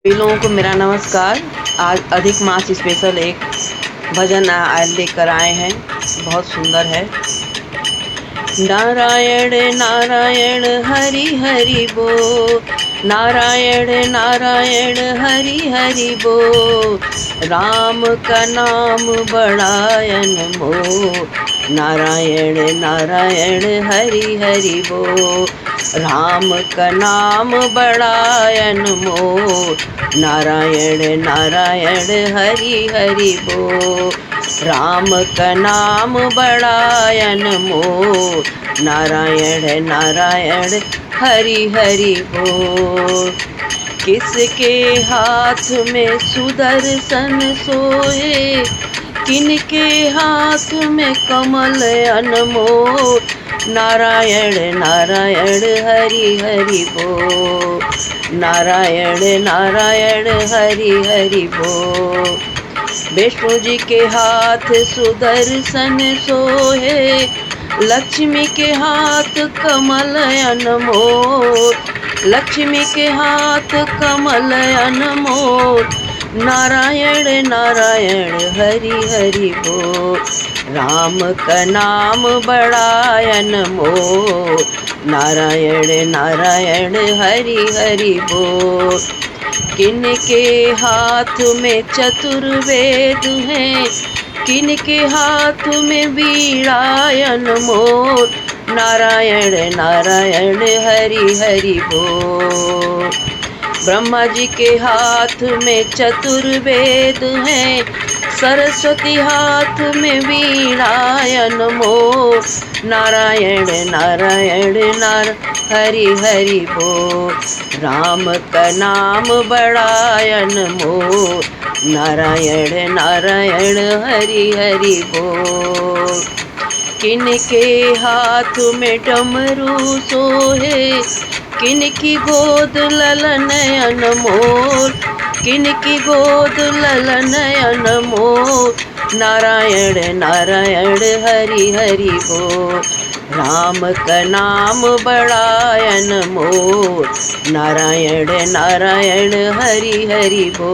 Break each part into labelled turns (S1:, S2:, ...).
S1: सभी लोगों को मेरा नमस्कार। आज अधिक मास स्पेशल एक भजन आज लेकर आए हैं, बहुत सुंदर है। नारायण नारायण हरि हरि बो, नारायण नारायण हरि हरि बो, राम का नाम बड़ायन मो, नारायण नारायण हरि हरि बो, राम का नाम बड़ायन मो, नारायण नारायण हरि हरि बो, राम का नाम बड़ायन मो, नारायण नारायण हरि हरि बो। किसके हाथ में सुदर्शन सोए, किनके हाथ में कमल अनमोल, नारायण नारायण हरि हरि बो, नारायण नारायण हरि हरि बो। विष्णु जी के हाथ सुदर्शन सोहे, लक्ष्मी के हाथ कमल अनमोल, लक्ष्मी के हाथ कमल अनमोल, नारायण नारायण हरि हरि बो, राम का नाम बड़ायन मो, नारायण नारायण हरि हरि बो। किनके हाथ में चतुर्वेद हैं, किनके हाथ में वीणायन मोर, नारायण नारायण हरि हरि बो। ब्रह्मा जी के हाथ में चतुर्वेद हैं, सरस्वती हाथ में वीणायन मोर, नारायण नारायण हरि हरि बो, राम का नाम बड़ायन मो, नारायण नारायण हरि हरि बो। किनके हाथ में डमरू सोहे, किनकी गोद ललन अनमोल, किनकी गोद ललन अनमोल, नारायण नारायण हरि हरि बो, राम का नाम बड़ायन मो, नारायण नारायण हरि हरि बो।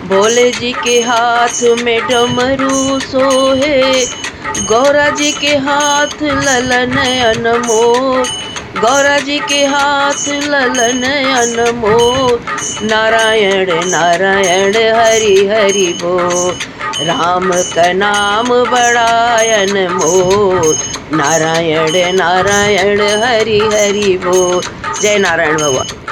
S1: भोले जी के हाथ में डमरू सोहे, गौरा जी के हाथ ललन अनमोल, गौरा जी के हाथ ललन अनमोल, नारायण नारायण हरि हरि बो, राम का नाम बड़ायन मो, नारायण नारायण हरि हरि बो। जय नारायण भगवान।